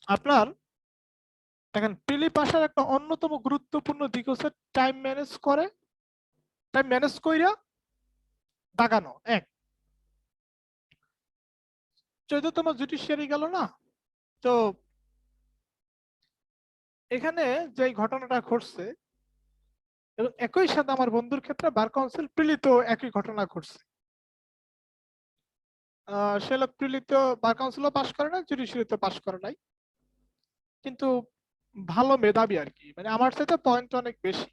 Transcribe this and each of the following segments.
আপনার দেখেন প্রিলি পাসের একটা অন্যতম গুরুত্বপূর্ণ দিক হচ্ছে টাইম ম্যানেজ কইরা দাগানো। 14তম জুডিশিয়ারি গেল না, তো এখানে যে ঘটনাটা ঘটছে এবং একই সাথে আমার বন্ধুর ক্ষেত্রে বার কাউন্সিল প্রিলিতেও একই ঘটনা ঘটছে। সে লোক প্রিলিতে বার কাউন্সিলও পাশ করে নাই, জুডিশিয়ারিতে পাশ করে নাই, কিন্তু ভালো মেধাবী আর কি, মানে আমার সাথে পয়েন্ট অনেক বেশি।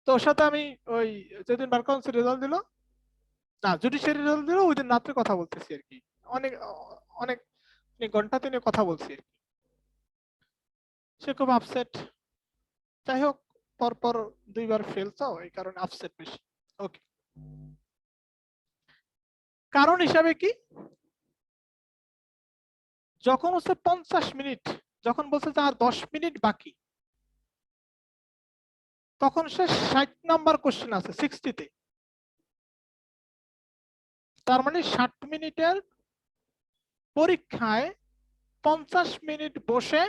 তো ওর সাথে আমি ওই যেদিন বার কাউন্সিল রেজাল্ট দিল, না জুডিশিয়ারি রেজাল্ট দিল, ওই দিন রাত্রে কথা বলতেছি আর কি, অনেক অনেক ঘন্টা তিনি কথা বলছি আর কি। সে খুব আপসেট। যাই হোক, পরপর 2বার ফেল, তো এই কারণে আপসেট বেশি। ওকে, কারণ হিসাবে কি, যখন হচ্ছে 50 মিনিট, যখন বলছে যে আর 10 মিনিট বাকি, তখন সে 60 নাম্বার কোশ্চেন আছে 60-তে। তার মানে 60 মিনিটের পরীক্ষায় 50 মিনিট বসে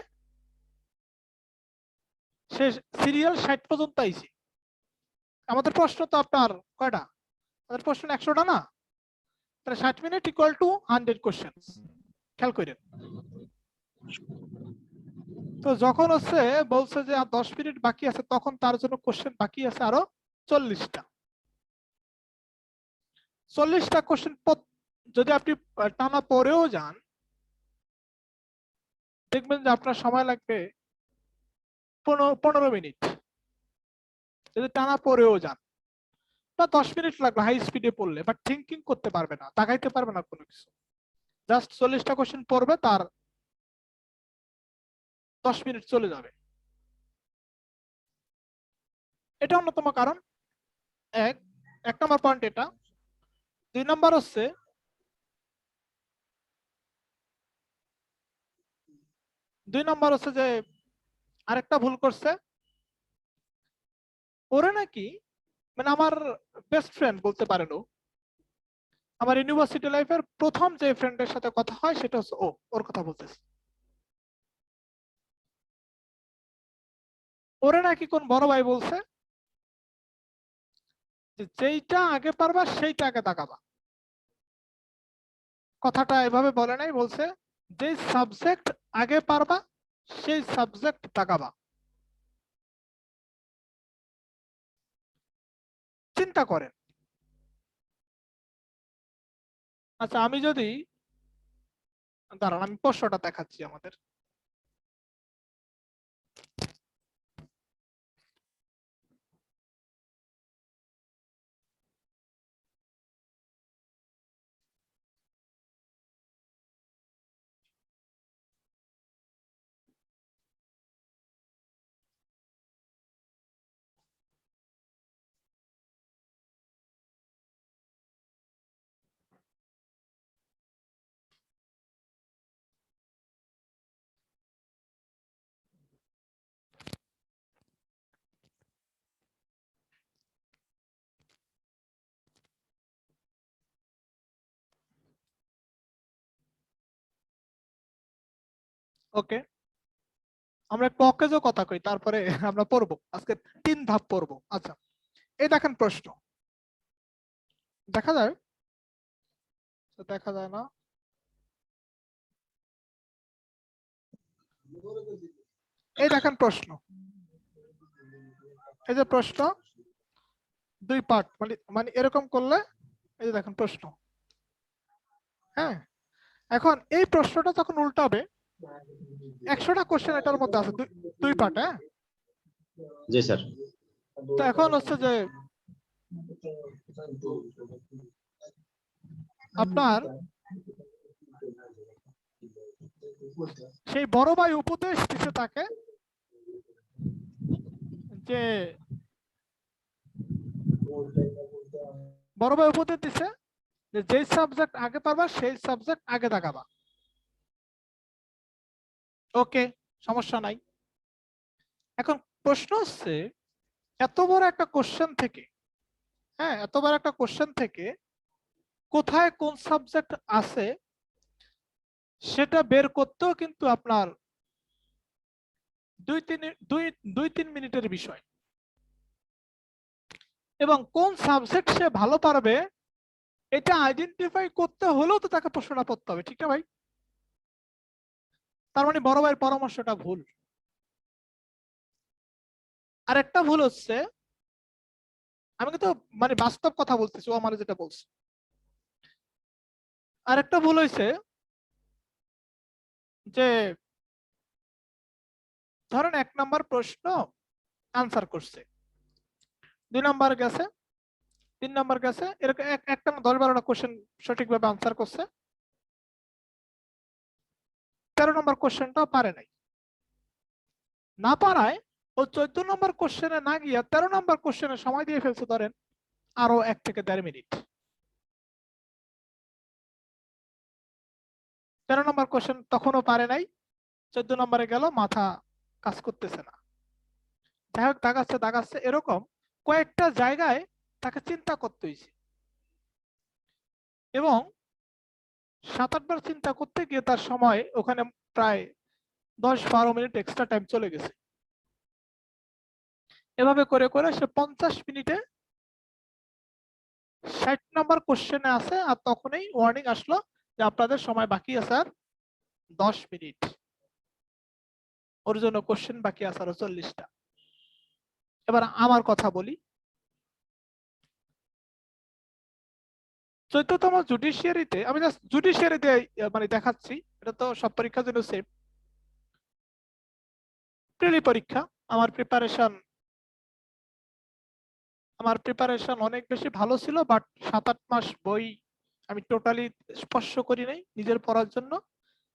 সে সিরিয়াল 60 পর্যন্ত আইছে। আমাদের প্রশ্ন তো আপনার কয়টা? আমাদের প্রশ্ন 100টা না, তাহলে 60 মিনিট ইকুয়াল টু 100 কোশ্চেন। খেয়াল করেন। তো যখন হচ্ছে বলছে যে আর 10 মিনিট বাকি আছে, তখন তার জন্য কোশ্চেন বাকি আছে আরো 40টা। 40টা কোশ্চেন যদি আপনি টানা পরেও যান, দেখবেন যে আপনার সময় লাগবে 15 মিনিট। যদি টানা পরেও যান, বা 10 মিনিট লাগবে হাই স্পিডে পড়লে, বাট থিঙ্কিং করতে পারবে না, তাকাইতে পারবে না কোনো কিছু। জাস্ট 40টা কোশ্চেন পড়বে, তার 10 মিনিট চলে যাবে। এটা অন্যতম কারণ। এক নম্বর পয়েন্ট এটা। 2 নম্বর হচ্ছে যে আরেকটা ভুল করছে। ওরে নাকি, মানে আমার বেস্ট ফ্রেন্ড বলতে পারেন, ও আমার ইউনিভার্সিটি লাইফের প্রথম যে ফ্রেন্ডের সাথে কথা হয় সেটা হচ্ছে ওর কথা বলতেছি। ওরে নাকি কোন বড় ভাই বলছে যে যেইটা আগে পারবা সেইটা আগে দাগাবা। কথাটা এভাবে বলে নাই, বলছে যে সাবজেক্ট আগে পারবা সেই সাবজেক্ট দাগাবা। চিন্তা করেন। আচ্ছা, আমি যদি, দাঁড়ান আমি প্রশ্নটা দেখাচ্ছি আমাদের। ওকে, আমরা একটু অকেজো কথা কই, তারপরে আমরা পড়বো আজকে 3 ধাপ পড়বো। আচ্ছা, এই দেখেন প্রশ্ন, দেখা যায়, দেখা যায় না, এই দেখেন প্রশ্ন, এই যে প্রশ্ন 2 পার্ট, মানে মানে এরকম করলে, এই যে দেখেন প্রশ্ন। হ্যাঁ, এখন এই প্রশ্নটা যখন উল্টাবে, 100টা কোশ্চেন এটার মধ্যে আছে, 2 পার্ট। হ্যাঁ, জি স্যার। তো এখন হচ্ছে যে আপনার সেই বড় ভাই উপদেশ দিতে তাকে যে, বড় ভাই উপদেশ দিছে যে যেই সাবজেক্ট আগে পারবা সেই সাবজেক্ট আগে দাগাবা। ওকে, সমস্যা নাই। এখন প্রশ্ন হচ্ছে, এত বড় একটা কোশ্চেন থেকে, হ্যাঁ এত বড় একটা কোশ্চেন থেকে কোথায় কোন সাবজেক্ট আছে সেটা বের করতেও কিন্তু আপনার 2-3 মিনিটের বিষয়। এবং কোন সাবজেক্ট সে ভালো পারবে এটা আইডেন্টিফাই করতে হলেও তো তাকে প্রশ্নটা পড়তে হবে, ঠিক না ভাই? তার মানে বড় ভাইয়ের পরামর্শটা ভুল। আর একটা ভুল হচ্ছে, আমি কিন্তু মানে বাস্তব কথা বলতেছি, ও আমার যেটা বলছে। আর একটা ভুল হয়েছে যে ধরেন 1 নাম্বার প্রশ্ন আনসার করছে, 2 নাম্বার গেছে, 3 নাম্বার গেছে, এরকম একটা 10-12টা কোশ্চেন সঠিকভাবে আনসার করছে, 13 নম্বর কোশ্চেনটাও পারে নাই। না পারায় ও 14 নম্বর কোশ্চেনে না গিয়ে 13 নম্বর কোশ্চেনে সময় দিয়ে ফেলছে ধরেন আরো 1 থেকে 1.5 মিনিট। 13 নম্বর কোশ্চেন তখনও পারে নাই, 14 নম্বরে গেল, মাথা কাজ করতেছে না। যাই হোক, দাগাচ্ছে দাগাচ্ছে, এরকম কয়েকটা জায়গায় তাকে চিন্তা করতে হয়েছে এবং 7-8 বার চিন্তা করতে গিয়ে তার সময় ওখানে প্রায় 10-12 মিনিট এক্সট্রা টাইম চলে গেছে। এভাবে করে করে সে 50 মিনিটে 60 নম্বর কোশ্চেনে আছে, আর তখনই ওয়ার্নিং আসলো যে আপনাদের সময় বাকি আছে আর 10 মিনিট। ওর জন্য কোশ্চেন বাকি আছে আরো 40টা। এবার আমার কথা বলি, 14তম জুডিশিয়ারিতে, আমি জাস্ট জুডিশিয়ারিতে মানে দেখাচ্ছি, এটা তো সব পরীক্ষার জন্য সেম। প্রিলি পরীক্ষা, আমার প্রিপারেশন অনেক বেশি ভালো ছিল, বাট 7-8 মাস বই আমি টোটালি স্পর্শ করি নাই নিজের পড়ার জন্য,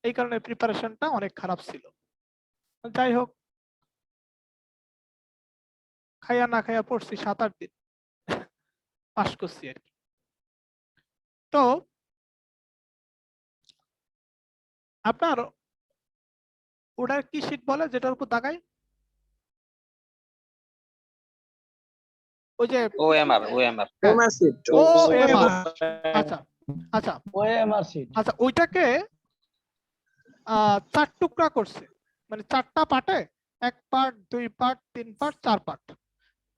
এই কারণে প্রিপারেশনটা অনেক খারাপ ছিল। যাই হোক, খাইয়া না খাইয়া পড়ছি 7-8 দিন, পাস করছি আর কি। তো আপনার ওটার কি শীট বলে যেটার উপর দাগাই, ওই যে ওএমআর হ্যাঁ, ওএমআর শীট ও এম আর। আচ্ছা আচ্ছা ওএমআর শীট। আচ্ছা, ওইটাকে 4 টুকরা করছে, মানে 4টা পার্টে, 1 পার্ট, 2 পার্ট, 3 পার্ট, 4 পার্ট,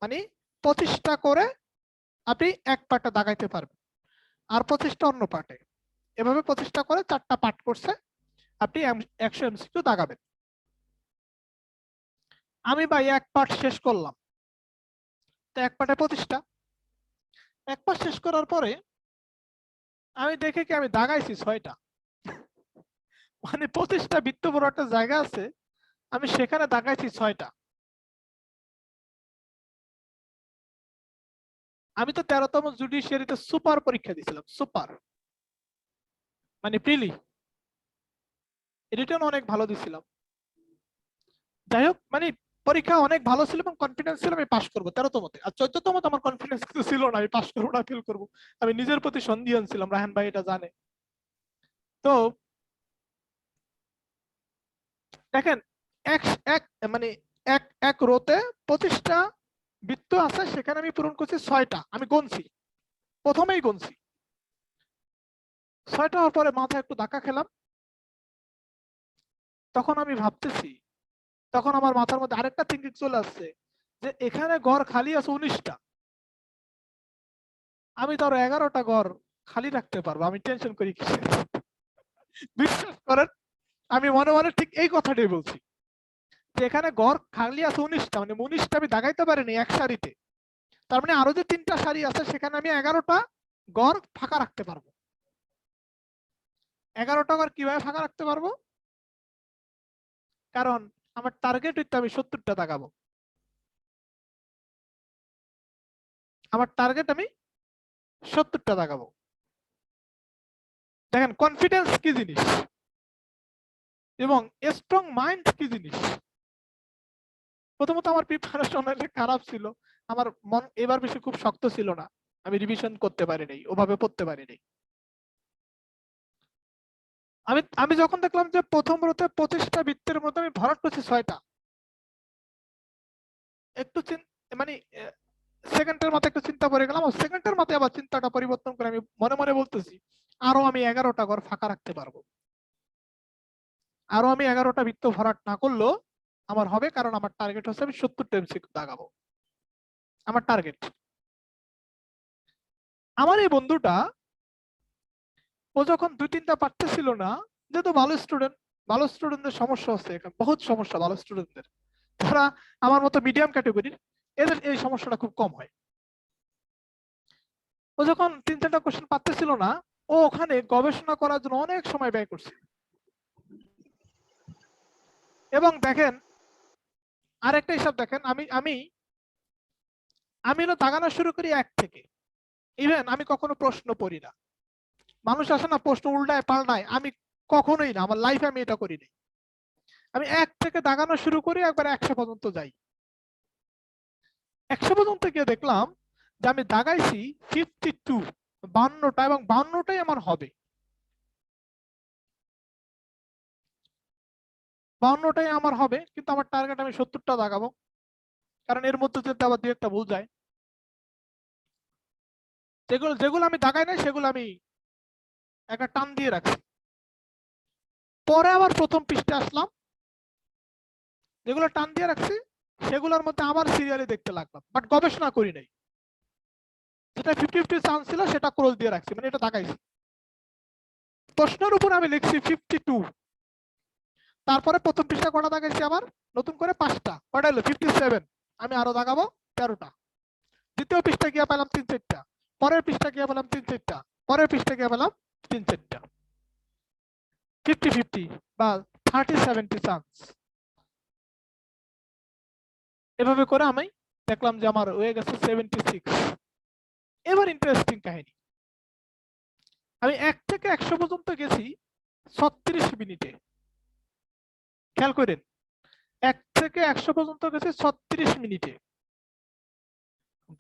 মানে 25টা করে আপনি 1 পার্টে দাগাইতে পারবেন, আর 25টা অন্য পার্টে, এভাবে 25টা করে 4টা পার্ট করছে, আপনি 100 এমসিকিউ দাগাবেন। আমি ভাই 1 পার্ট শেষ করলাম, তো 1 পার্টে 25টা, 1 পার্ট শেষ করার পরে আমি দেখে কি আমি দাগাইছি 6টা, মানে 25টা বৃত্ত বড় একটা জায়গা আছে, আমি সেখানে দাগাইছি 6টা। আমি তো 13তম জুডিশিয়ারিতে সুপার পরীক্ষা দিয়েছিলাম, সুপার মানে প্রিলি, রিটেন অনেক ভালো দিছিলাম। যাই হোক, মানে পরীক্ষা অনেক ভালো ছিল এবং কনফিডেন্স ছিল আমি পাস করবো 13তমতে। আর 14তমতে আমার কনফিডেন্স কিন্তু ছিল না আমি পাস করবো না ফেল করবো, আমি নিজের প্রতি সন্দিহান ছিলাম, রাহান ভাই এটা জানে। তো দেখেন, এক এক মানে এক এক রোতে 25টা বৃত্ত আছে, সেখানে আমি পূরণ করছি 6টা, আমি গণছি, প্রথমেই গণছি 6টা হওয়ার পরে মাথায় একটু ধাক্কা খেলাম, তখন আমি ভাবতেছি, তখন আমার মাথার মধ্যে আরেকটা থিঙ্কিং চলে আসছে যে এখানে ঘর খালি আছে 19টা, আমি তো আরো 11টা ঘর খালি রাখতে পারবো, আমি টেনশন করি কিসের? বিশ্বাস করেন, আমি মনে মনে ঠিক এই কথাটাই বলছি যে এখানে ঘর খালি আছে 19টা, মানে 19টা আমি দাগাইতে পারিনি এক সারিতে, তার মানে আরো যে 3টা সারি আছে সেখানে আমি 11টা ঘর ফাঁকা রাখতে পারবো। 11টা ঘর কিভাবে ফাঁকা রাখতে পারবো? কারণ আমার টার্গেট হইতে আমি 70টা দাগাবো, আমার টার্গেট আমি 70টা দাগাবো। দেখেন কনফিডেন্স কি জিনিস এবং স্ট্রং মাইন্ড কি জিনিস। প্রথমত আমার প্রিপারেশন অনেক খারাপ ছিল, আমার মন এবার বেশি খুব শক্ত ছিল না, আমি রিভিশন করতে পারিনি, ওভাবে পড়তে পারিনি। আমি যখন দেখলাম যে প্রথম রোতে 25টা বৃত্তের মধ্যে আমি ভরাট করছি 6টা, একটু মানে সেকেন্ডের মাথায় একটু চিন্তা পড়ে গেলাম, সেকেন্ডের মাথায় আবার চিন্তাটা পরিবর্তন করে আমি মনে মনে বলতেছি আরো আমি 11টা ঘর ফাঁকা রাখতে পারবো। আরো আমি 11টা বৃত্ত ভরাট না করলেও আমার হবে, কারণ আমার টার্গেট হচ্ছে আমি 70টা এমসিকিউ দাগাবো, আমার টার্গেট। আমার এই বন্ধুটা ও যখন 2-3টা পারতেছিল না, যেহেতু ভালো স্টুডেন্টদের সমস্যা হচ্ছে এখানে, বহুত সমস্যা ভালো স্টুডেন্টদের, যারা আমার মতো মিডিয়াম ক্যাটাগরির, এদের এই সমস্যাটা খুব কম হয়। ও যখন 3-4টা কোশ্চেন পারতেছিল না, ও ওখানে গবেষণা করার জন্য অনেক সময় ব্যয় করছে। এবং দেখেন আরেকটা হিসাব দেখেন, আমি আমি আমি না দাগানো শুরু করি 1 থেকে। ইভেন আমি কখনো প্রশ্ন পড়ি না। মানুষ আসে না প্রশ্ন উল্টায় পাল্টায়, আমি কখনোই না, আমার লাইফে আমি এটা করি নাই। আমি 1 থেকে দাগানো শুরু করি, একবার 100 পর্যন্ত যাই। 100 পর্যন্ত গিয়ে দেখলাম যে আমি দাগাইছি 52, 52টা, এবং 52টাই আমার হবে, 52টাই আমার হবে। কিন্তু আমার টার্গেট আমি 70টা দাগাবো, কারণ এর মধ্যে যদি আবার 2-1টা ভুল যায়, যেগুলো যেগুলো আমি দাগাই নাই সেগুলো আমি একটা টান দিয়ে রাখছি। পরে আবার প্রথম পৃষ্ঠে আসলাম, যেগুলো টান দিয়ে রাখছি সেগুলোর মধ্যে আবার সিরিয়ালি দেখতে লাগলাম, বাট গবেষণা করি নাই। যেটা 50-50 চান্স ছিল সেটা ক্রস দিয়ে রাখছি, মানে এটা দাগাইছি। প্রশ্নের উপর আমি লিখছি 52, তারপরে প্রথম পৃষ্ঠা কটা দাগাইছি আবার নতুন করে 5টা, কটা হলো 57। আমি আরো দাগাবো 13টা। দ্বিতীয় পৃষ্ঠা গিয়ে পেলাম 3-4টা, পরের পৃষ্ঠা গিয়ে পেলাম 3-4টা, পরের পৃষ্ঠা গিয়ে পেলাম 3-4টা। 50-50 বা 30-70 চান্স। এভাবে করে আমি দেখলাম যে আমার হয়ে গেছে 76। এবার ইন্টারেস্টিং কাহিনী, আমি 1 থেকে 100 পর্যন্ত গেছি 36 মিনিটে। খেয়াল করেন, 1 থেকে 100 পর্যন্ত গেছি 36 মিনিটে।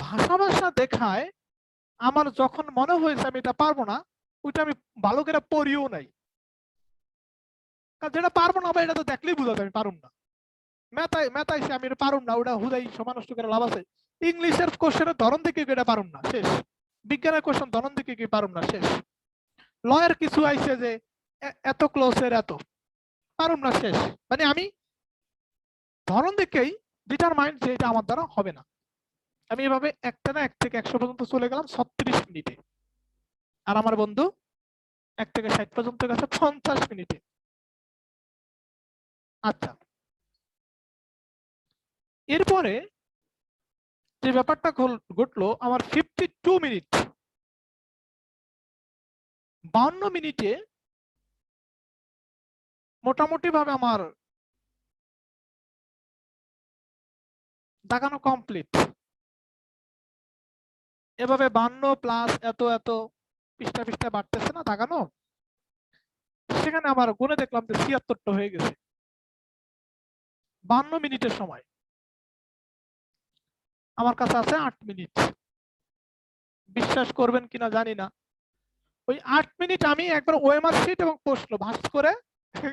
ভাষা ভাষা দেখায় আমার যখন মনে হয়েছে আমি এটা পারবো না, ওইটা আমি ভালো করে পড়িও নাই। কারণ যেটা পারবো না ভাই, এটা তো দেখলেই বোঝা যায় আমি পারুম না। মেথাইছে আমি এটা পারুম না, ওটা হুদাই সময় নষ্ট করে লাভ আছে। ইংলিশের কোশ্চেনের ধরন দেখে এটা পারুম না, শেষ। বিজ্ঞানের কোশ্চেন ধরন দেখে কি পারুম না, শেষ। লয়ের কিছু আইছে যে এত ক্লোজের এত, পারুম না, শেষ। মানে আমি ধরন দেখেই ডিটারমাইন্ড যে এটা আমার দ্বারা হবে না। আমি এভাবে একটানা 1 থেকে 100 পর্যন্ত চলে গেলাম 36 মিনিটে। আর আমার বন্ধু 1 থেকে 60 পর্যন্ত গেছে 50 মিনিটে। আচ্ছা, এরপরে যে ব্যাপারটা ঘটলো, আমার 52 মিনিট, 52 মিনিটে মোটামুটি ভাবে আমার দাগানো কমপ্লিট। এভাবে 52 প্লাস এত এত পৃষ্ঠা পৃষ্ঠা বাড়তেছে না দাগানো, সেখানে আমার গুনে দেখলাম যে 76টা হয়ে গেছে 52 মিনিটের সময়। আমার কাছে আছে 8 মিনিট। বিশ্বাস করবেন কিনা জানি না, ওই 8 মিনিট আমি একবার ওএমআর শিট এবং প্রশ্ন ভাঁজ করে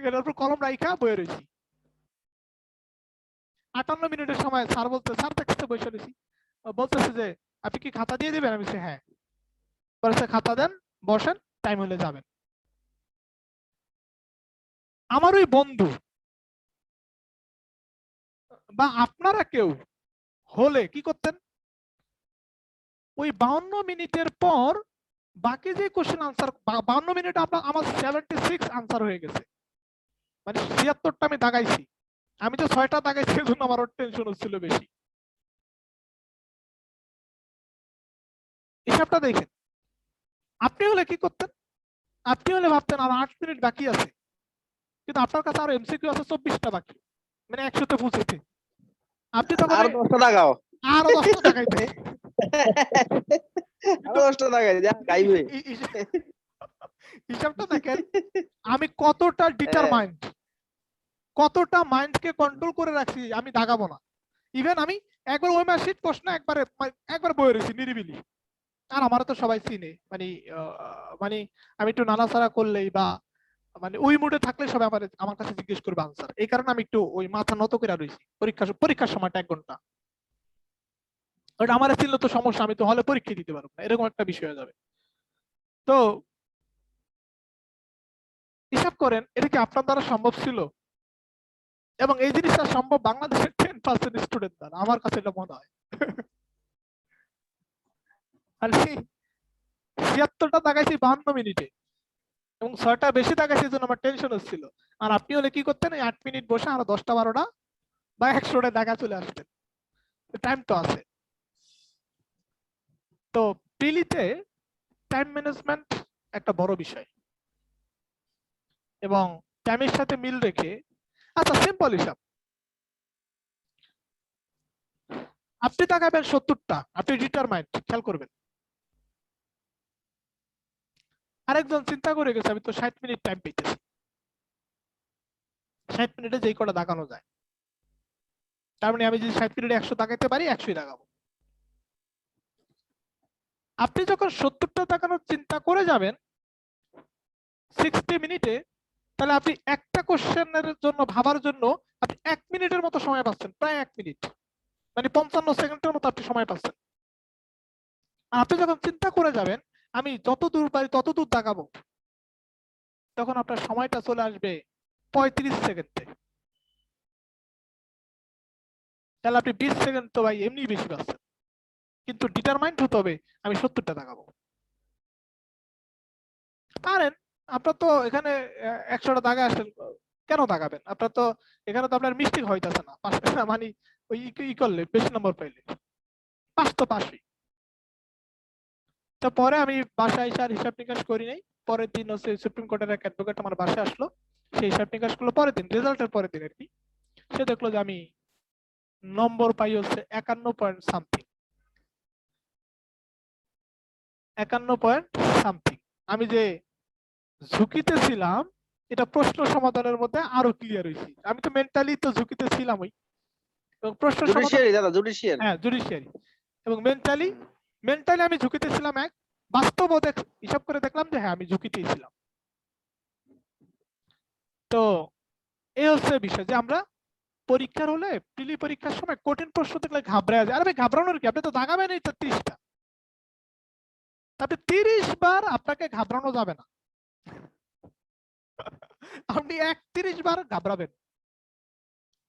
এর উপর কলম রাইখা বয়ে রয়েছি। 58 মিনিটের সময় স্যার বলতে, স্যার দেখতে বসে রয়েছি, বলতেছে যে আপনি কি খাতা দিয়ে দিবেন? আমি বলছি হ্যাঁ। বলছে খাতা দেন, বসেন, টাইম হলে যাবেন। আমার ওই বন্ধু বা আপনারা কেউ হলে কি করতেন? ওই 52 মিনিটের পর বাকি যে কোশ্চেন আনসার, 52 মিনিট আমার 76 আনসার হয়ে গেছে, মানে 76টা আমি দাগাইছি। আমি তো 6টা দাগাইছি, এজন্য আমার টেনশন হচ্ছিল বেশি। হিসাবটা দেখেন, আপনি হলে কি করতেন? আপনি হলে ভাবতেন আর 8 মিনিট বাকি আছে, কিন্তু আপনার কাছে আরো এমসিকিউ আছে 24টা বাকি, মানে 100তে পৌঁছেছে। আপনি তো মানে আর 10টা লাগাও, আরো 10টা দাগাইতে, আর 10টা লাগাই যা গাইবে। হিসাবটা দেখেন আমি কতটা ডিটারমাইন্ড, কতটা মাইন্ডকে কন্ট্রোল করে রাখছি আমি দাগাবো না। ইভেন আমি একবার ওই মাসিক প্রশ্ন একবার বয়ে রয়েছি নিরিবিলি। আর আমার তো সবাই চিনে, মানে মানে আমি একটু নাড়াচাড়া করলেই বা মানে ওই মুডে থাকলে সবাই আমার কাছে জিজ্ঞেস করবে আনসার। এই কারণে আমি একটু ওই মাথা নত করে রয়েছি। পরীক্ষার সময়টা 1 ঘন্টা, ওটা আমার ছিল তো সমস্যা, আমি তো হলে পরীক্ষা দিতে পারবো না, এরকম একটা বিষয় হয়ে যাবে। তো হিসাব করেন এটা কি আপনার দ্বারা সম্ভব ছিল? এবং এই জিনিসটা সম্ভব বাংলাদেশের 10% স্টুডেন্ট দ্বারা, আমার কাছে এটা মনে হয়। আর 76টা দাগাইছি 52 মিনিটে এবং 6টা বেশি দাগাইছি, জন্য আমার টেনশন হচ্ছিল। আর আপনি হলে কি করতেন, 8 মিনিট বসে আরো 10টা 12টা বা 100টা দাগা চলে আসতেন। টাইম তো আছে। তো প্রিলিতে টাইম ম্যানেজমেন্ট একটা বড় বিষয় এবং টাইমের সাথে মিল রেখে, আচ্ছা সিম্পল হিসাব, আপনি তাকাবেন 70টা, আপনি ডিটারমাইন্ড, খেয়াল করবেন। আরেকজন চিন্তা করে গেছে আমি তো 60 মিনিট টাইম পেয়েছি, 60 মিনিটে যেই কটা দাগানো যায়, তার মানে আমি যদি 60 মিনিটে 100 দাগাইতে পারি, 100ই দাগাবো। আপনি যখন 70টা দাগানোর চিন্তা করে যাবেন 60 মিনিটে, তাহলে আপনি একটা কোশ্চেনের জন্য ভাবার জন্য আপনি 1 মিনিটের মতো সময় পাচ্ছেন, প্রায় 1 মিনিট, মানে 55 সেকেন্ডের মতো আপনি সময় পাচ্ছেন। আর আপনি যখন চিন্তা করে যাবেন আমি যত দূর পারি তত দূর দাগাবো, তখন আপনার সময়টা চলে আসবে 35 সেকেন্ডে। তাহলে আপনি 20 সেকেন্ড তো ভাই এমনি বেশি পাচ্ছেন, কিন্তু ডিটারমাইন্ড হতে হবে আমি 70টা দাগাবো। পারেন, আপনার তো এখানে 100টা দাগা আসেন, কেন দাগাবেন? আপনার তো এখানে তো আপনার মিস্টেক হইতাছে না, মানে ওই ই করলে বেশি নম্বর পাইলে পাস তো পাসই। তো পরে আমি বাসায় এসে আর হিসাব নিকাশ করি নাই। পরের দিন হচ্ছে সুপ্রিম কোর্টের এক অ্যাডভোকেট আমার বাসায় আসলো, সেই হিসাব নিকাশ করলো পরের দিন, রেজাল্টের পরের দিন আর কি। সে দেখলো যে আমি নম্বর পাই হচ্ছে 51 পয়েন্ট সামথিং, 51 পয়েন্ট সামথিং। আমি যে ঝুঁকিতে ছিলাম এটা প্রশ্ন সমাধানের মধ্যে আরো ক্লিয়ার হয়েছি। আমি তো মেন্টালি তো ঝুঁকিতে ছিলামই, এবং প্রশ্ন সমাধান, জুডিশিয়ারি দাদা, জুডিশিয়ারি। হ্যাঁ জুডিশিয়ারি, এবং মেন্টালি আমি ঝুঁকিতে ছিলাম এক, বাস্তব হিসাব করে দেখলাম যে হ্যাঁ আমি ঝুঁকিতেই ছিলাম। তো এই হচ্ছে বিষয় যে আমরা পরীক্ষার হলে প্রিলি পরীক্ষার সময় কঠিন প্রশ্ন দেখলে ঘাবড়ে যায়। আরে ভাই ঘাবড়ানোর কি, আপনি তো দাগাবেন এই 30টা, তাতে 30 বার আপনাকে ঘাবড়ানো যাবে না। আপনি 31 বার ঘাবড়াবেন,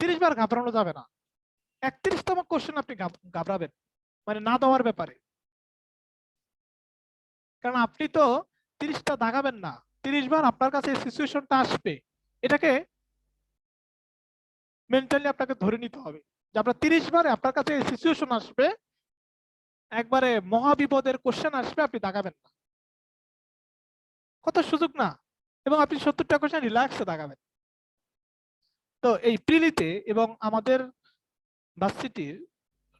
30 বার ঘাবড়ানো যাবে না। 31তম কোশ্চেন আপনি ঘাবড়াবেন, মানে না দেওয়ার ব্যাপারে। কারণ আপনি তো 30টা দাগাবেন না, 30 বার আপনার কাছে সিচুয়েশনটা আসবে, এটাকে মেন্টালি আপনাকে ধরে নিতে হবে যে আপনার 30 বারে আপনার কাছে এই সিচুয়েশন আসবে, একবারে মহাবিপদের কোশ্চেন আসবে, আপনি দাগাবেন না, কত সুযোগ না, এবং আপনি 70টা কোশ্চেন রিল্যাক্সে দাগাবেন। তো এই প্রিলিতে এবং আমাদের ভার্সিটির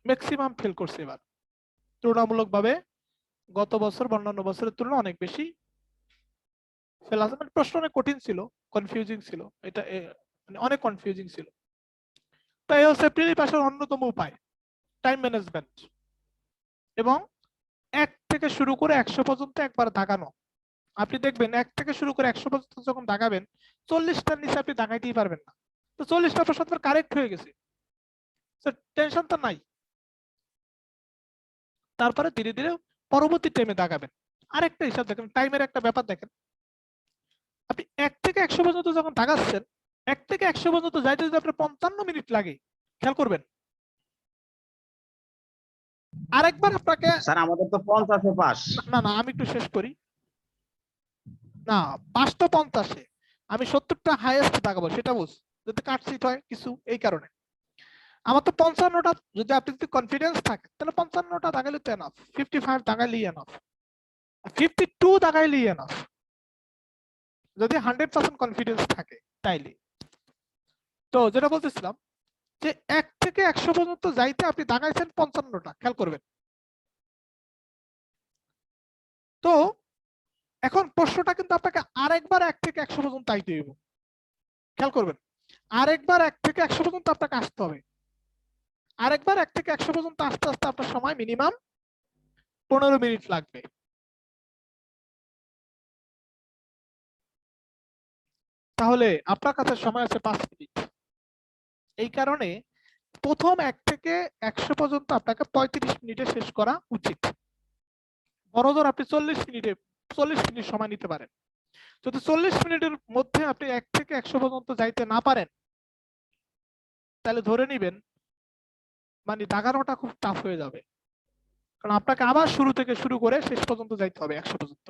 ম্যাক্সিমাম ফেল করছে এবার তুলনামূলকভাবে, গত বছর অন্যান্য বছরের তুলনায় অনেক বেশি ফেল আছে। মানে প্রশ্ন অনেক কঠিন ছিল, কনফিউজিং ছিল, এটা মানে অনেক কনফিউজিং ছিল। তো এই হচ্ছে প্রিলি পাসের অন্যতম উপায়, টাইম ম্যানেজমেন্ট, এবং 1 থেকে শুরু করে 100 পর্যন্ত একবার দাগানো। আপনি দেখবেন 1 থেকে শুরু করে 100 পর্যন্ত যখন দাগাবেন 40টার নিচে আপনি দাগাইতেই পারবেন না। তো 40টা প্রশ্ন আপনার কারেক্ট হয়ে গেছে, টেনশন তো নাই। তারপরে ধীরে ধীরে পরবর্তী টাইমে দাগাবেন। আরেকটা হিসাব দেখেন, টাইমের একটা ব্যাপার দেখেন, আপনি 1 থেকে 100 পর্যন্ত যখন দাগাচ্ছেন, 1 থেকে 100 পর্যন্ত যাইতে যদি আপনার 55 মিনিট লাগে, খেয়াল করবেন। আরেকবার আপনাকে, স্যার আমাদের তো 50-এ পাস। না না আমি একটু শেষ করি, না পাস তো 50-এ, আমি 70টা হাইয়েস্ট দাগাবো, সেটা বুঝ, যদি কাটছিট হয় কিছু এই কারণে। আমার তো 55টা, যদি আপনি যদি কনফিডেন্স থাকে তাহলে 55টা দাগাইলে তো এনাফ, 55 দাগাইলেই এনাফ, 52 দাগাইলেই এনাফ, যদি 100% কনফিডেন্স থাকে তাইলে। তো যেটা বলতেছিলাম যে 1 থেকে 100 পর্যন্ত যাইতে আপনি দাগাইছেন 55টা, খেয়াল করবেন। তো এখন প্রশ্নটা কিন্তু আপনাকে আরেকবার 1 থেকে 100 পর্যন্ত আইতে হইব, খেয়াল করবেন। আরেকবার 1 থেকে 100 পর্যন্ত আপনাকে আসতে হবে, আরেকবার 1 থেকে 100 পর্যন্ত আস্তে আস্তে আপনার সময় মিনিমাম 15 মিনিট লাগবে। তাহলে আপনার কাছে সময় আছে 5 মিনিট। এই কারণে প্রথম 1 থেকে 100 পর্যন্ত আপনাকে 35 মিনিটে শেষ করা উচিত। বড়জোর আপনি 40 মিনিট সময় নিতে পারেন। যদি 40 মিনিটের মধ্যে আপনি 1 থেকে 100 পর্যন্ত যাইতে না পারেন, তাহলে ধরে নিবেন মানে দাগানোটা খুব টাফ হয়ে যাবে, কারণ আপনাকে আবার শুরু থেকে শুরু করে শেষ পর্যন্ত যাইতে হবে 100 পর্যন্ত।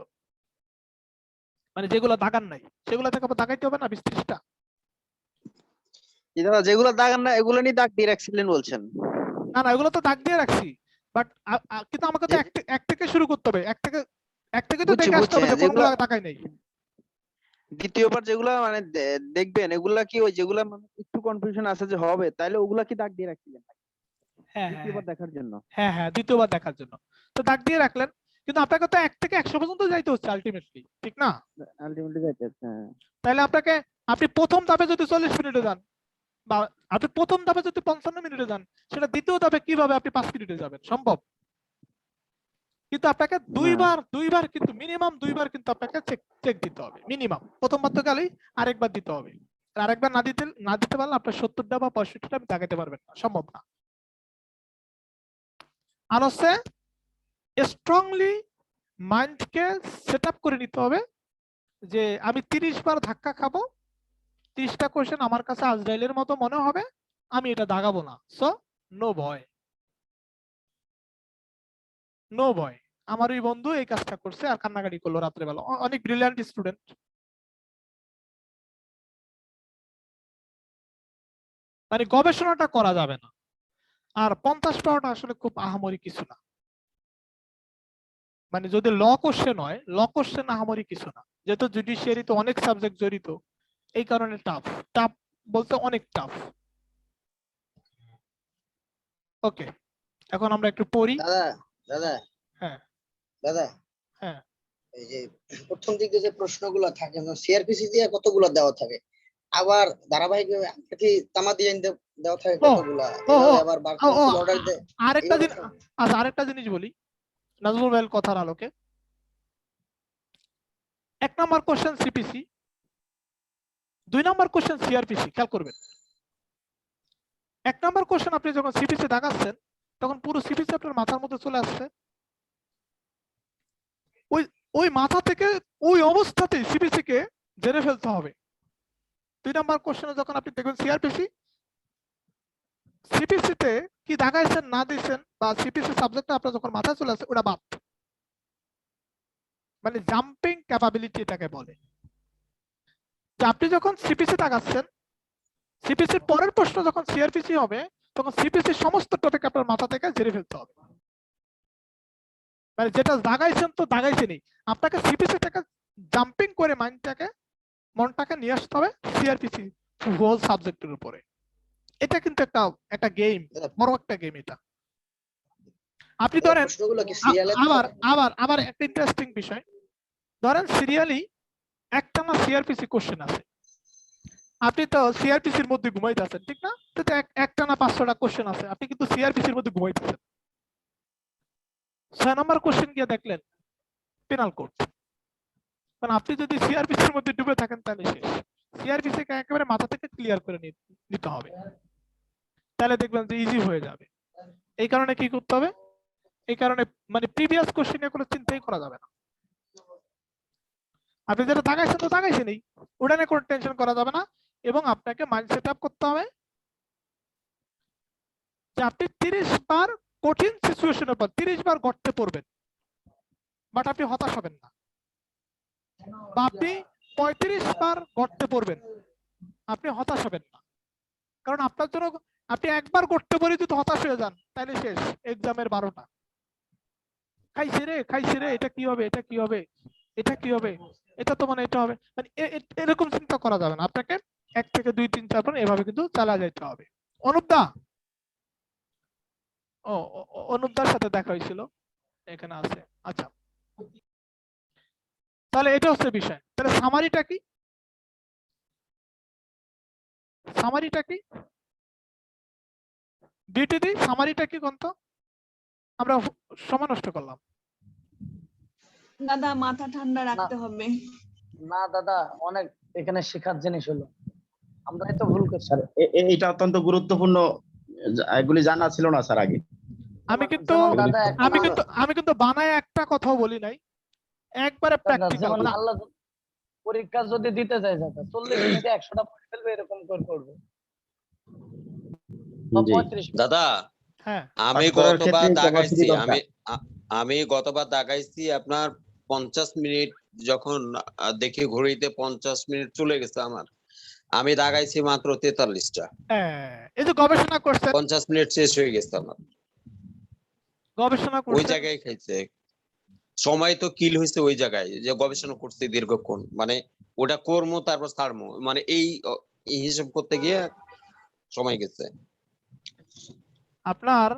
মানে যেগুলো দাগান নাই সেগুলো থেকে আবার দাগাইতে হবে না 20-30টা। দাদা যেগুলো দাগান না এগুলো নিয়ে দাগ দিয়ে রাখছিলেন বলছেন? না না, এগুলো তো দাগ দিয়ে রাখছি, বাট কিন্তু আমাকে তো এক থেকে শুরু করতে হবে, এক থেকে তো বুঝছি, দেখে আসতে হবে বুঝছি, যে কোনগুলো যেগুলো- দাগাই নাই। দ্বিতীয়বার যেগুলা মানে দেখবেন এগুলা কি ওই যেগুলা মানে একটু কনফিউশন আছে যে হবে, তাইলে ওগুলা কি দাগ দিয়ে রাখছিলেন হ্যাঁ দ্বিতীয়বার দেখার জন্য? হ্যাঁ হ্যাঁ, দ্বিতীয়বার দেখার জন্য তো দাগ দিয়ে রাখলেন, কিন্তু আপনাকে তো 1 থেকে 100 পর্যন্ত যাইতে হচ্ছে আলটিমেটলি, ঠিক না? আলটিমেটলি যাইতেছে, হ্যাঁ। তাহলে আপনি প্রথম ধাপে যদি 40 মিনিটে যান, বা আপনি প্রথম ধাপে যদি 55 মিনিটে যান, সেটা দ্বিতীয় ধাপে কিভাবে আপনি 5 মিনিটে যাবেন? সম্ভব। কিন্তু আপনাকে দুইবার কিন্তু মিনিমাম 2বার কিন্তু আপনাকে চেক দিতে হবে মিনিমাম। প্রথমবার তো গেলেই আরেকবার দিতে হবে, আর আরেকবার না দিতে পারলে আপনার 70টা বা 65টা আপনি দাগাতে পারবেন না, সম্ভব না। আর হচ্ছে স্ট্রংলি মাইন্ডকে সেট আপ করে নিতে হবে যে আমি 30 বার ধাক্কা খাবো, 30টা কোশ্চেন আমার কাছে আজরাইলের মতো মনে হবে, আমি এটা দাগাবো না। সো নো ভয়, নো ভয়। আমার ওই বন্ধু এই কাজটা করছে আর কান্নাকাটি করলো রাত্রেবেলা, অনেক ব্রিলিয়ান্ট স্টুডেন্ট। মানে গবেষণাটা করা যাবে না। আর 50 পাওয়াটা আসলে খুব আহামরি কিছু না, মানে যদি ল কোশ্চেন হয়, ল কোশ্চেন আহামরি কিছু না, যেহেতু জুডিশিয়ারি তো অনেক সাবজেক্ট জড়িত, এই কারণে টাফ বলতে অনেক টাফ। ওকে, এখন আমরা একটু পড়ি। দাদা দাদা হ্যাঁ দাদা হ্যাঁ, এই যে প্রথম দিকে যে প্রশ্নগুলো থাকে সিআরপিসি দিয়ে কতগুলো দেওয়া থাকে, আবার ধারাবাহিক কি তামা দিয়ে দেওয়া থাকে কতগুলা, এভাবে আবার বারকোড অর্ডার দেয়। আরেকটা জিনিস, আচ্ছা আরেকটা জিনিস বলি নাজমুল ভাইয়ের কথার আলোকে। 1 number question CPC, 2 number question CrPC. খেয়াল করবেন, 1 নাম্বার কোশ্চেন আপনি যখন সিপিসি দাগাচ্ছেন তখন পুরো সিপিসি আপনার মাথার মধ্যে চলে আসছে, ওই মাথা থেকে ওই অবস্থাতে সিপিসি কে জেনে ফেলতে হবে। 2 নাম্বার কোশ্চেনে যখন আপনি দেখবেন সিআরপিসি, সিপিসি তে কি দাগাইছেন না দিয়েছেন বা সিপিসি সাবজেক্টটা আপনার যখন মাথায় চলে আসে ওটা বাদ, মানে জাম্পিং ক্যাপাবিলিটি এটাকে বলে। যে আপনি যখন সিপিসি দাগাচ্ছেন, সিপিসির পরের প্রশ্ন যখন সিআরপিসি হবে তখন সিপিসি সমস্ত টপিক আপনার মাথা থেকে ঝেড়ে ফেলতে হবে। মানে যেটা দাগাইছেন তো দাগাইছেনই, আপনাকে সিপিসি থেকে জাম্পিং করে মনটাকে নিয়ে আসতে হবে সিআরপিসি হোল সাবজেক্টের উপরে। এটা কিন্তু একটা গেম, বড় একটা গেম এটা। আপনি ধরেন প্রশ্নগুলো কি সিরিয়ালে আবার একটা ইন্টারেস্টিং বিষয়, ধরেন সিরিয়ালি একটানা সিআরপিসি কোশ্চেন আছে, আপনি তো সিআরপিসির মধ্যে ঘুমাইতেছেন, ঠিক না? তো একটানা 500টা কোশ্চেন আছে, আপনি কিন্তু সিআরপিসির মধ্যে ঘুমাইতেছেন। 6 নম্বর কোশ্চেন গিয়ে দেখলেন পেনাল কোড, কারণ আপনি যদি সিআরপিসির মধ্যে ডুবে থাকেন তাহলে শেষ। সিআরপিসি কে একেবারে মাথা থেকে ক্লিয়ার করে নিতে হবে, তাহলে দেখবেন যে ইজি হয়ে যাবে। এই কারণে কি করতে হবে, এই কারণে মানে প্রিভিয়াস কোশ্চেনে কোনো চিন্তাই করা যাবে না। আপনি যেটা দাগাইছেন তো দাগাইছেনই, ওটা নিয়ে কোনো টেনশন করা যাবে না। এবং আপনাকে মাইন্ড সেট আপ করতে হবে যে আপনি 30 বার কঠিন সিচুয়েশনের পর 30 বার গর্তে পড়বেন, বাট আপনি হতাশ হবেন না। বা আপনি 35 বার গর্তে পড়বেন, আপনি হতাশ হবেন না। কারণ আপনার জন্য আপনি একবার গর্তে পড়ে যদি হতাশ হয়ে যান তাহলে শেষ, এক্সামের 12টা খাইছে রে, এটা কি হবে, এটা কি হবে, এটা কি হবে, এটা তো মানে এটা হবে, মানে এরকম চিন্তা করা যাবে না। আপনাকে 1 থেকে 2 3 4 এভাবে কিন্তু চালা যেতে হবে। অনুপদা, অনুপদার সাথে দেখা হয়েছিল, এখানে আছে। আচ্ছা, তাহলে এটা হচ্ছে বিষয়। তাহলে সামারিটা কি, ডিউটি দি সামারিটা কি কোন তো আমরা সময় নষ্ট করলাম। দাদা মাথা ঠান্ডা রাখতে হবে। না দাদা, অনেক এখানে শেখার জিনিস হলো, আমরাই তো ভুল করছি। স্যার এটা অত্যন্ত গুরুত্বপূর্ণ, এগুলি জানা ছিল না স্যার আগে। আমি কিন্তু যেমন দাদা আমি কিন্তু বানায় একটা কথাও বলি নাই, একবারে প্র্যাকটিক্যাল। যেমন আল্লাহ পরীক্ষা যদি দিতে চাই দাদা 40 মিনিটে 100টা পড়ে ফেলবে এরকম করে করবে বা জি 35 মিনিট। দাদা হ্যাঁ আমি পাস করার গতবার ক্ষেত্রে দাগাইছি ক্যাপাসিটি দরকার। আমি গতবার দাগাইছি আপনার 50 মিনিট, যখন দেখি ঘড়িতে 50 মিনিট চলে গেছে আমার, আমি দাগাইছি মাত্র 43টা। হ্যাঁ, এই যে গবেষণা করছেন, 50 মিনিট শেষ হয়ে গেছে আমার, গবেষণা ওই করছেন, জায়গায় খাইছে। সময় তো কিল হয়েছে ওই জায়গায়, যে গবেষণা করছে দীর্ঘক্ষণ, মানে ওটা করবো তারপর ছাড়বো, মানে এই হিসাব করতে গিয়ে সময় গেছে। আপনার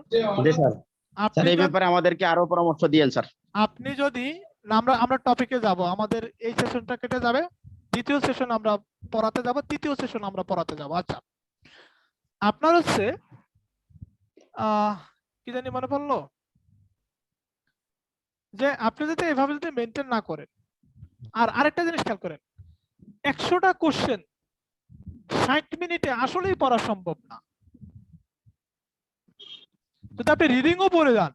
জি স্যার। আপনি স্যার এই যদি- ব্যাপারে আমাদেরকে আরো পরামর্শ দিয়েন স্যার। আপনি যদি না, আমরা টপিকে যাব, আমাদের এই সেশনটা কেটে যাবে, দ্বিতীয় সেশন আমরা পড়াতে যাব, তৃতীয় সেশন আমরা পড়াতে যাব। আচ্ছা, আপনার হচ্ছে কি জানি মনে পড়লো, যে আপনি যদি এভাবে যদি মেনটেন না করেন, আর আরেকটা জিনিস খেয়াল করেন, 100টা কোশ্চেন 60 মিনিটে আসলেই পড়া সম্ভব না। যদি আপনি রিডিংও পড়ে যান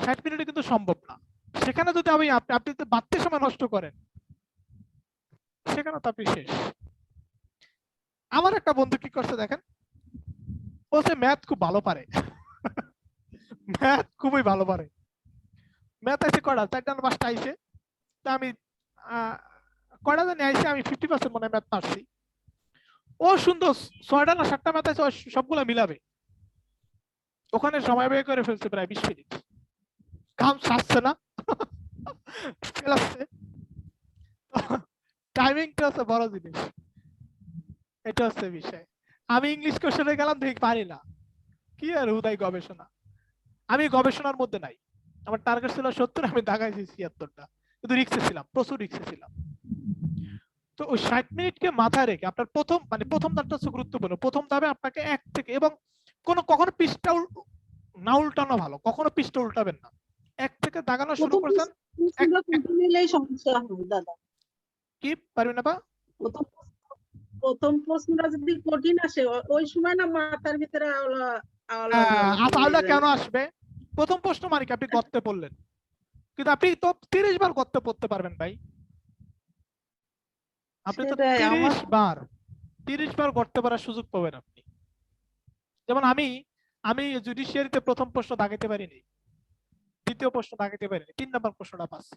60 মিনিটে কিন্তু সম্ভব না। সেখানে যদি আপনি যদি বাড়তে সময় নষ্ট করেন, সেখানে তো আপনি শেষ। আমার একটা বন্ধু কি করছে দেখেন, ও সে ম্যাথ খুব ভালো পারে, ম্যাথ খুবই ভালো পারে। ম্যাথ আছে কয়টা, 4টা না 5টা আইছে, তা আমি কয়টা জানি আইছে, আমি 50% মনে ম্যাথ পারছি। ও সুন্দর 6টা না 7টা ম্যাথ আছে, ও সবগুলা মিলাবে, ওখানে সময় ব্যয় করে ফেলছে প্রায় 20 মিনিট, কাম সারছে না, ফেলাচ্ছে। টাইমিংটা হচ্ছে বড় জিনিস, এটা হচ্ছে বিষয়। আমি ইংলিশ কোশ্চেনে গেলাম, দেখি পারি না, কি আর হুদাই গবেষণা। আমি গবেষণার মধ্যে নাই, আমার টার্গেট ছিল 70, আমি দাগাইছি 76টা, কিন্তু রিক্সে ছিলাম, প্রচুর রিক্সে ছিলাম। তো ওই 60 মিনিটকে মাথায় রেখে আপনার প্রথম ধাপটা হচ্ছে গুরুত্বপূর্ণ। প্রথম ধাপে আপনাকে 1 থেকে, এবং কখনো পৃষ্ঠা না উল্টানো ভালো, কখনো পৃষ্ঠা উল্টাবেন না, 1 থেকে দাগানো শুরু প্রথম করছেন। প্রশ্নটা করতে নিলেই সমস্যা হয় দাদা। কি পারবেন না বা প্রথম প্রথম প্রশ্নটা যদি কঠিন আসে ওই সময় না মাথার ভিতরে আওলা আওলা আওলা কেন আসবে? প্রথম প্রশ্ন মানে কি, আপনি গর্তে পড়লেন, কিন্তু আপনি তো 30 বার গর্তে পড়তে পারবেন ভাই, আপনি তো সেটাই, 30 বার গর্তে পড়ার সুযোগ পাবেন আপনি। যেমন আমি জুডিশিয়ারিতে প্রথম প্রশ্ন দাগাইতে পারিনি, দ্বিতীয় প্রশ্ন দাগাইতে পারিনি, 3 নম্বর প্রশ্নটা পাচ্ছি,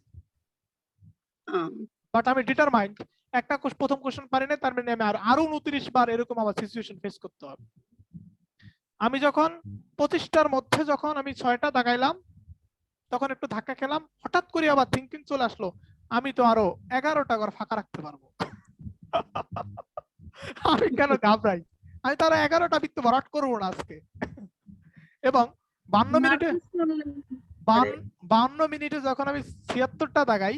বাট আমি ডিটারমাইন্ড, একটা প্রথম কোশ্চেন পারি না, তার মানে আমি আরো 29 বার এরকম আমার সিচুয়েশন ফেস করতে হবে। আমি যখন 25টার মধ্যে যখন আমি 6টা দাগাইলাম, তখন একটু ধাক্কা খেলাম, হঠাৎ করে আবার থিঙ্কিং চলে আসলো, আমি তো আরো 11টা ঘর ফাঁকা রাখতে পারবো। আমি কেন ঘাবড়াই, আমি তারা 11টা বৃত্ত ভরাট করবো না আজকে। এবং 52 মিনিটে যখন আমি 76টা দাগাই,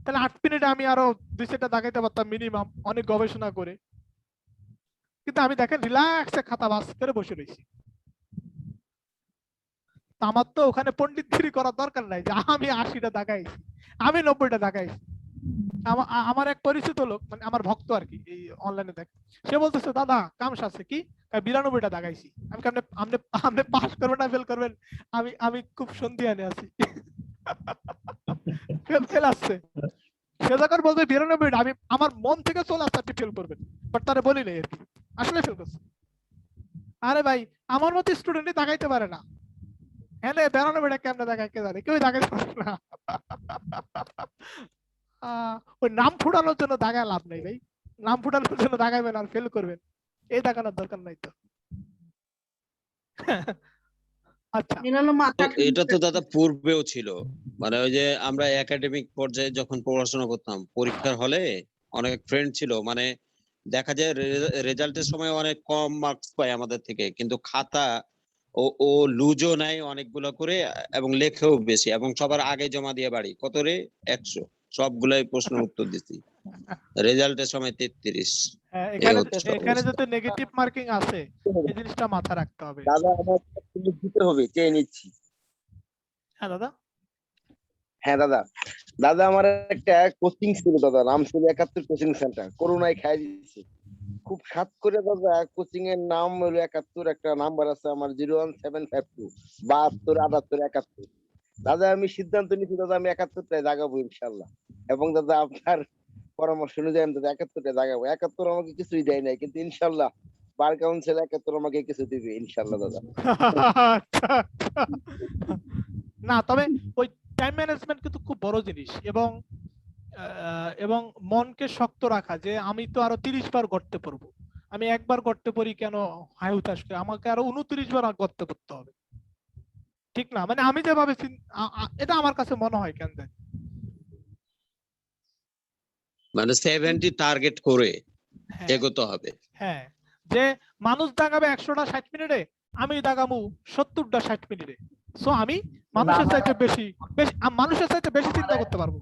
তাহলে 8 মিনিটে আমি আরো 2-4টা দাগাইতে পারতাম মিনিমাম, অনেক গবেষণা করে। কিন্তু আমি দেখেন রিল্যাক্সে খাতা বাস করে বসে রয়েছি। আমার তো ওখানে পণ্ডিতগিরি করার দরকার নাই যে আমি 80টা দাগাইছি, আমি 90টা দাগাইছি। আমার এক পরিচিত লোক, মানে আমার ভক্ত আর কি, এই অনলাইনে দেখ, সে বলতেছে দাদা কামস আছে কি, 92টা দাগাইছি। আমি আপনি পাস করবেন না ফেল করবেন, আমি খুব সন্ধিয়ানে আছি। ফেল আসছে, সে যখন বলবে 92টা, আমি আমার মন থেকে চলে আসছে আপনি ফেল করবেন, বাট তারা বলি নাই আর কি, আসলে ফেল করছে। আরে ভাই, আমার মতো স্টুডেন্টই দাগাইতে পারে না, হ্যাঁ 92টা কেমনে দাগায় কে জানে, কেউ দাগাইতে পারে না। ওই নাম ফুটানোর জন্য দাগায় লাভ নেই ভাই, নাম ফুটানোর জন্য দাগাইবেন আর ফেল করবেন, এই দাগানোর দরকার নাই তো। আচ্ছা, এটা তো দাদা পূর্বেও ছিল, মানে ওই যে আমরা একাডেমিক পর্যায়ে যখন পড়াশোনা করতাম, পরীক্ষার হলে অনেক ফ্রেন্ড ছিল, মানে দেখা যায় রেজাল্টের সময় অনেক কম মার্কস পায় আমাদের থেকে, কিন্তু খাতা ও লুজও নাই অনেকগুলো করে, এবং লেখেও বেশি, এবং সবার আগে জমা দিয়ে বাড়ি কত রে 100, সবগুলাই প্রশ্নের উত্তর দিছি, রেজাল্টের সময় 33। এখানে যদি নেগেটিভ মার্কিং আছে, এই জিনিসটা মাথায় রাখতে হবে। দাদা আমার দিতে হবে, চেয়ে নিচ্ছি। হ্যাঁ দাদা, হ্যাঁ দাদা, দাদা আমার একটা কোচিং ছিল দাদা, নাম ছিল 71 কোচিং সেন্টার, করোনায় খাই দিচ্ছে খুব সাত করে দাদা। কোচিং এর নাম হলো 71, একটা নাম্বার আছে আমার 01752 72 78 71। দাদা আমি সিদ্ধান্ত নিচ্ছি দাদা, আমি 71টায় জাগাবো ইনশাল্লাহ। এবং দাদা আপনার পরামর্শ অনুযায়ী আমি দাদা 71টা জাগাবো। 71 আমাকে কিছুই দেয় নাই, কিন্তু ইনশাল্লাহ বার কাউন্সিল 71 আমাকে কিছু দিবে ইনশাল্লাহ দাদা। আচ্ছা, আচ্ছা। না তবে ওই টাইম ম্যানেজমেন্ট কিন্তু খুব বড় জিনিস, এবং মনকে শক্ত রাখা যে আমি তো আরো 30 বার গড়তে পারবো, আমি একবার গড়তে পারি কেন হাই হুতাশ করে, আমাকে আরো 29 বার গড়তে করতে হবে, ঠিক না? মানে আমি যেভাবে এটা আমার কাছে মনে হয় কেন জানি। মানে 70 টার্গেট করে হ্যাঁ, এগোতে হবে। হ্যাঁ, যে মানুষ দাগাবে 100টা 60 মিনিটে, আমি দাগাবো 70টা 60 মিনিটে। সো আমি মানুষের চাইতে বেশি মানুষের চাইতে বেশি চিন্তা করতে পারবো।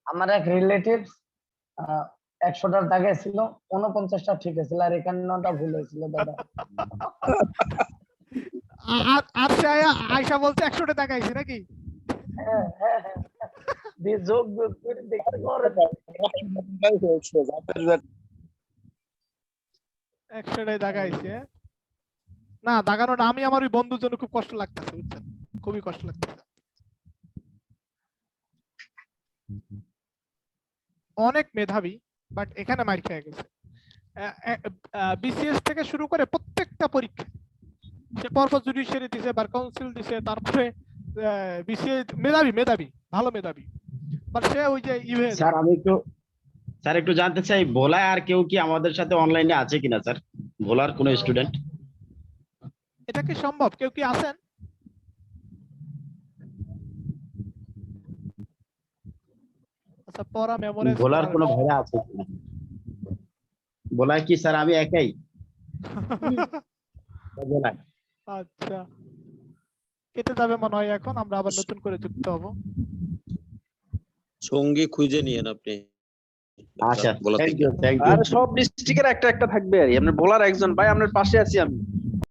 আমার এক রিলেটিভ 100টার দাগে ছিল, 49টা ঠিক হয়েছিল আর 51টা ভুল হয়েছিল দাদা। আর সে আয়শা বলছে 100টা দাগাইছে নাকি? হ্যাঁ, হ্যাঁ, হ্যাঁ। দিয়ে যোগ করে দেখতে করে 100টাই দাগাইছে। না দাগানোটা আমি আমার ওই বন্ধুর জন্য খুব কষ্ট লাগতেছে, বুঝছেন, খুবই কষ্ট লাগতেছে। অনেক মেধাবী, বাট এখানে মার খেয়ে গেছে। বিসিএস থেকে শুরু করে প্রত্যেকটা পরীক্ষা সে পরপর জুডিশিয়ারি দিছে, বার কাউন্সিল দিছে, তারপরে বিসিএস মেধাবী মেধাবী ভালো মেধাবী, বাট সে ওই যে স্যার আমি একটু জানতে চাই, ভোলায় আর কেউ কি আমাদের সাথে অনলাইনে আছে কিনা স্যার? ভোলার কোনো স্টুডেন্ট? এটা কি সম্ভব? কেউ কি আছেন? আচ্ছা, পড়া মেমোরাইজ ভোলার কোনো ভাইরা আছে কিনা? ভোলায় কি স্যার আমি একাই? ভোলায় আচ্ছা, কেটে যাবে মনে হয়, এখন আমরা আবার নতুন করে যুক্ত হব। সঙ্গী খুঁজে নিয়েন আপনি। আচ্ছা, ভোলা থ্যাংক থেকে। You, thank you. আর সব ডিস্ট্রিক্টের একটা একটা থাকবে আর আপনার ভোলার একজন ভাই আপনার পাশে আছি আমি।